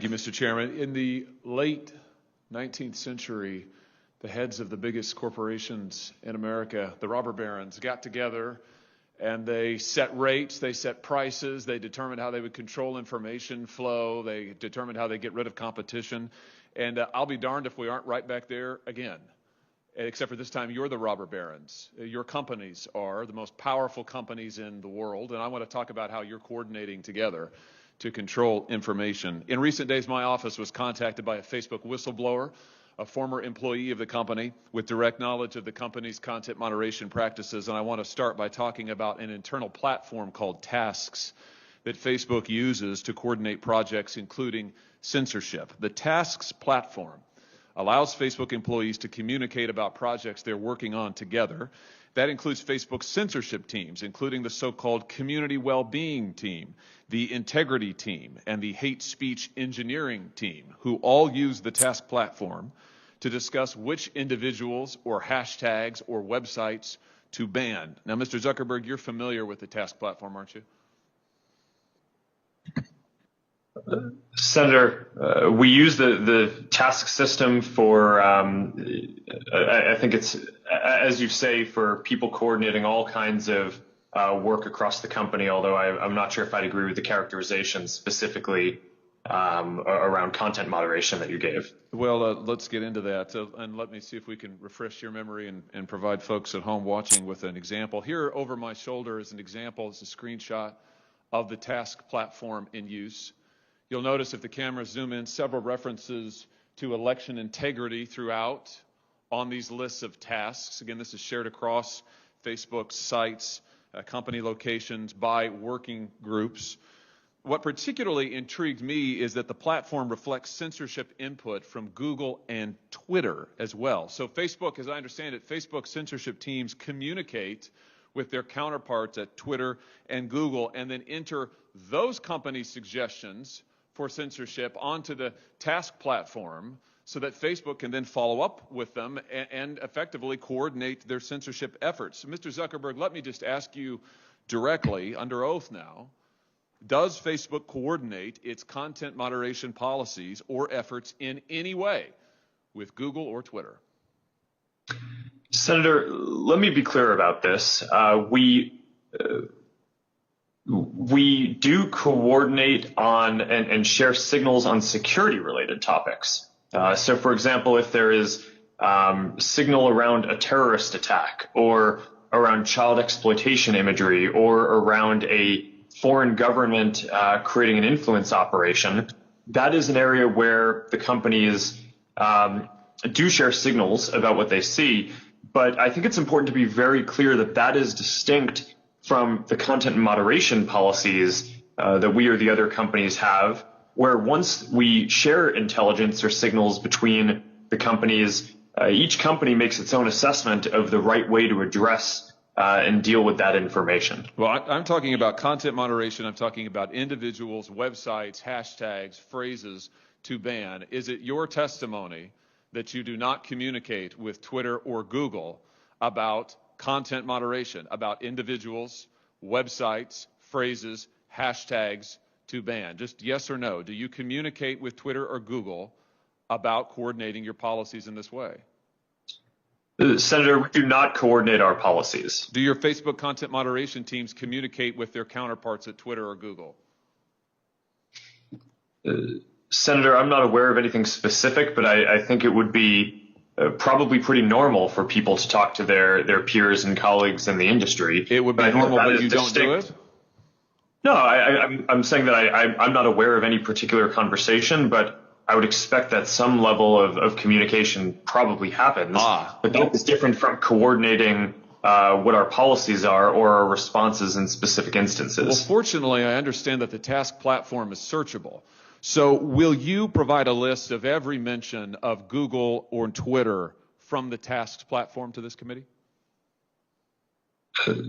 Thank you, Mr. Chairman. In the late 19th century, the heads of the biggest corporations in America, the robber barons, got together and they set rates, they set prices, they determined how they would control information flow, they determined how they get rid of competition. And I'll be darned if we aren't right back there again. Except for this time, you're the robber barons. Your companies are the most powerful companies in the world, and I want to talk about how you're coordinating together to control information. In recent days, my office was contacted by a Facebook whistleblower, a former employee of the company with direct knowledge of the company's content moderation practices, and I want to start by talking about an internal platform called Tasks that Facebook uses to coordinate projects, including censorship. The Tasks platform allows Facebook employees to communicate about projects they're working on together. That includes Facebook's censorship teams, including the so-called community well-being team, the integrity team, and the hate speech engineering team, who all use the Task platform to discuss which individuals or hashtags or websites to ban. Now, Mr. Zuckerberg, you're familiar with the Task platform, aren't you? Senator, we use the task system for, I think it's, as you say, for people coordinating all kinds of work across the company, although I'm not sure if I'd agree with the characterization specifically around content moderation that you gave. Well, let's get into that, and let me see if we can refresh your memory and provide folks at home watching with an example. Here over my shoulder is an example. It's a screenshot of the Task platform in use. You'll notice if the cameras zoom in, several references to election integrity throughout on these lists of tasks. Again, this is shared across Facebook's sites, company locations, by working groups. What particularly intrigued me is that the platform reflects censorship input from Google and Twitter as well. So Facebook, as I understand it, Facebook censorship teams communicate with their counterparts at Twitter and Google and then enter those company suggestions for censorship onto the Task platform so that Facebook can then follow up with them and effectively coordinate their censorship efforts. So, Mr. Zuckerberg, let me just ask you directly, under oath now, does Facebook coordinate its content moderation policies or efforts in any way with Google or Twitter? Senator, let me be clear about this. We do coordinate on and share signals on security-related topics. So, for example, if there is signal around a terrorist attack or around child exploitation imagery or around a foreign government creating an influence operation, that is an area where the companies do share signals about what they see. But I think it's important to be very clear that that is distinct from the content moderation policies that we or the other companies have, where once we share intelligence or signals between the companies, each company makes its own assessment of the right way to address and deal with that information. Well, I'm talking about content moderation. I'm talking about individuals, websites, hashtags, phrases to ban. Is it your testimony that you do not communicate with Twitter or Google about content moderation, about individuals, websites, phrases, hashtags to ban? Just yes or no. Do you communicate with Twitter or Google about coordinating your policies in this way? Senator, we do not coordinate our policies. Do your Facebook content moderation teams communicate with their counterparts at Twitter or Google? Senator, I'm not aware of anything specific, but I think it would be probably pretty normal for people to talk to their peers and colleagues in the industry. It would be normal, but you don't do it? No, I'm saying that I'm not aware of any particular conversation, but I would expect that some level of communication probably happens. But that is different from coordinating what our policies are or our responses in specific instances. Well, fortunately, I understand that the Task platform is searchable. So will you provide a list of every mention of Google or Twitter from the Tasks platform to this committee?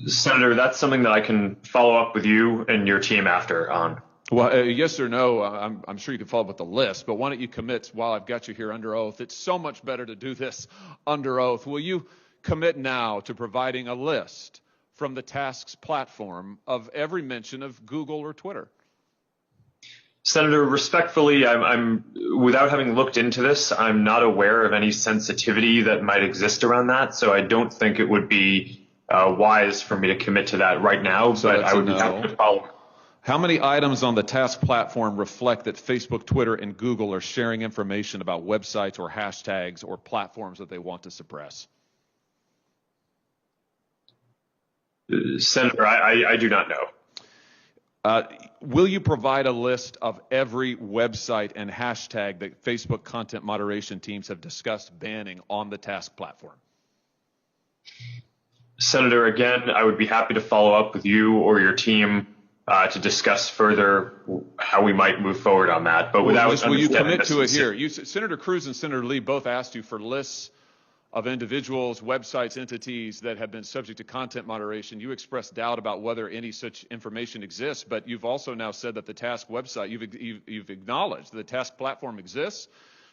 Senator, that's something that I can follow up with you and your team after on. Well, yes or no, I'm sure you can follow up with the list, but why don't you commit while I've got you here under oath? It's so much better to do this under oath. Will you commit now to providing a list from the Tasks platform of every mention of Google or Twitter? Senator, respectfully, I'm without having looked into this, I'm not aware of any sensitivity that might exist around that. So I don't think it would be wise for me to commit to that right now. So but that's I would a be no. happy to follow. How many items on the task platform reflect that Facebook, Twitter, and Google are sharing information about websites or hashtags or platforms that they want to suppress? Senator, I do not know. Will you provide a list of every website and hashtag that Facebook content moderation teams have discussed banning on the task platform? Senator, again, I would be happy to follow up with you or your team to discuss further how we might move forward on that. But will you commit to it here? Senator Cruz and Senator Lee both asked you for lists of individuals, websites, entities that have been subject to content moderation. You expressed doubt about whether any such information exists, but you've also now said that the task website, you've acknowledged that the task platform exists,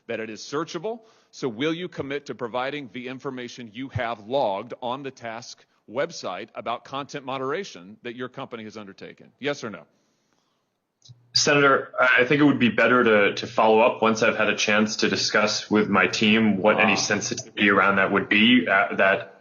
that it is searchable. So will you commit to providing the information you have logged on the task website about content moderation that your company has undertaken? Yes or no? Senator, I think it would be better to follow up once I've had a chance to discuss with my team what any sensitivity around that would be that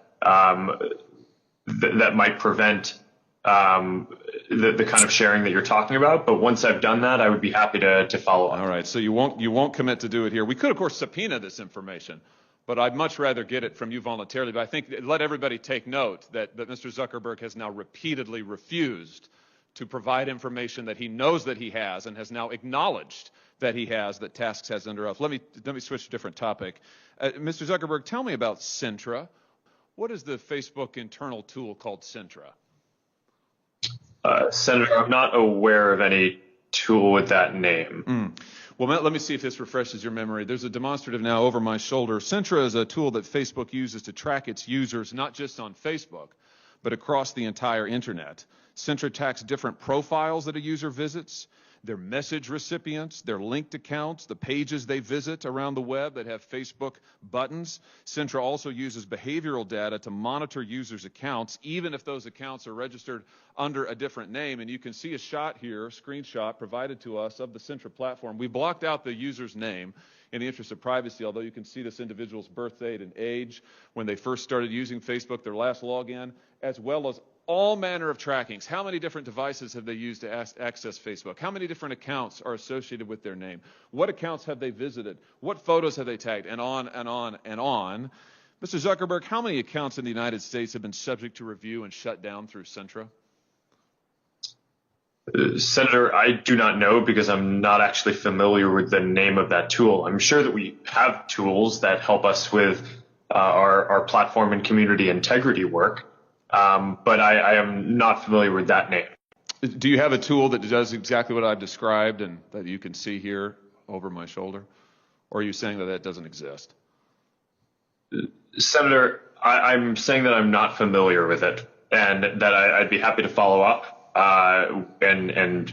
might prevent the kind of sharing that you're talking about. But once I've done that, I would be happy to follow up. All right. So you won't commit to do it here. We could, of course, subpoena this information, but I'd much rather get it from you voluntarily. But I think let everybody take note that Mr. Zuckerberg has now repeatedly refused to provide information that he knows that he has and has now acknowledged that he has, that Tasks has under oath. Let me switch to a different topic. Mr. Zuckerberg, tell me about Sintra. What is the Facebook internal tool called Sintra? Senator, I'm not aware of any tool with that name. Well, let me see if this refreshes your memory. There's a demonstrative now over my shoulder. Sintra is a tool that Facebook uses to track its users, not just on Facebook, but across the entire internet. Sintra tracks different profiles that a user visits, their message recipients, their linked accounts, the pages they visit around the web that have Facebook buttons. Sintra also uses behavioral data to monitor users' accounts, even if those accounts are registered under a different name. And you can see a shot here, a screenshot provided to us of the Sintra platform. We blocked out the user's name in the interest of privacy, although you can see this individual's birth date and age, when they first started using Facebook, their last login, as well as all manner of trackings. How many different devices have they used to access Facebook? How many different accounts are associated with their name? What accounts have they visited? What photos have they tagged? And on and on and on. Mr. Zuckerberg, how many accounts in the United States have been subject to review and shut down through Sintra? Senator, I do not know because I'm not actually familiar with the name of that tool. I'm sure that we have tools that help us with our platform and community integrity work, but I am not familiar with that name. Do you have a tool that does exactly what I've described and that you can see here over my shoulder? Or are you saying that that doesn't exist? Senator, I'm saying that I'm not familiar with it and that I'd be happy to follow up and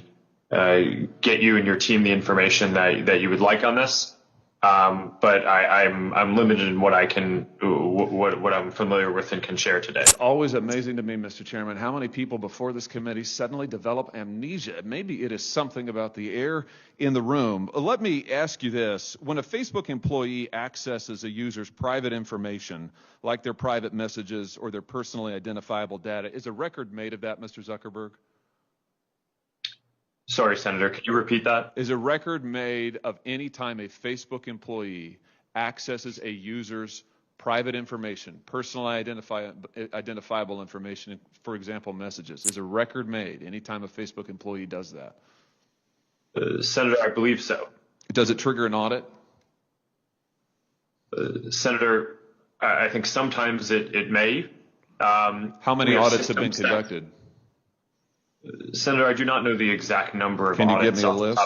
get you and your team the information that you would like on this. But I'm limited in what I'm familiar with and can share today. It's always amazing to me, Mr. Chairman, how many people before this committee suddenly develop amnesia. Maybe it is something about the air in the room. Let me ask you this. When a Facebook employee accesses a user's private information, like their private messages or their personally identifiable data, is a record made of that, Mr. Zuckerberg? Sorry, Senator, could you repeat that? Is a record made of any time a Facebook employee accesses a user's private information, personally identifiable information, for example, messages? Is a record made any time a Facebook employee does that? Senator, I believe so. Does it trigger an audit? Senator, I think sometimes it may. How many audits have been conducted? Senator, I do not know the exact number of audits. Can you give me a list?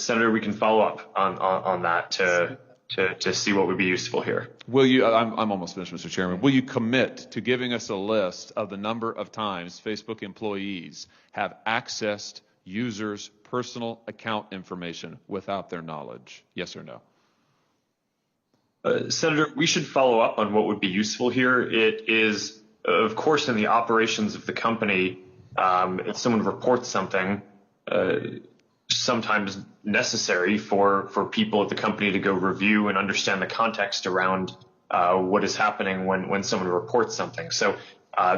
Senator, we can follow up on that to see what would be useful here. Will you? I'm almost finished, Mr. Chairman. Will you commit to giving us a list of the number of times Facebook employees have accessed users' personal account information without their knowledge? Yes or no? Senator, we should follow up on what would be useful here. It is, of course, in the operations of the company, if someone reports something, sometimes necessary for people at the company to go review and understand the context around what is happening when someone reports something. So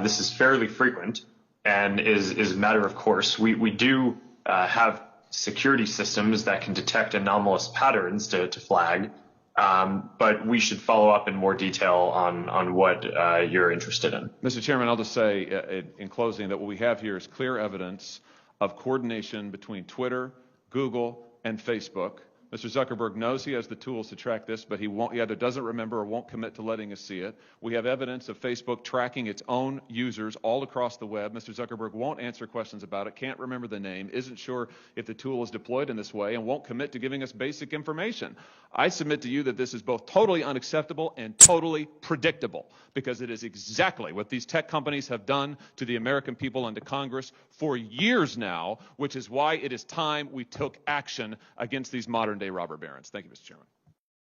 this is fairly frequent and is a matter of course. We do have security systems that can detect anomalous patterns to flag, but we should follow up in more detail on what you're interested in. Mr. Chairman, I'll just say in closing that what we have here is clear evidence of coordination between Twitter, Google, and Facebook. Mr. Zuckerberg knows he has the tools to track this, but he either doesn't remember or won't commit to letting us see it. We have evidence of Facebook tracking its own users all across the web. Mr. Zuckerberg won't answer questions about it, can't remember the name, isn't sure if the tool is deployed in this way, and won't commit to giving us basic information. I submit to you that this is both totally unacceptable and totally predictable, because it is exactly what these tech companies have done to the American people and to Congress for years now, which is why it is time we took action against these modern-day robber barons. Thank you, Mr. Chairman.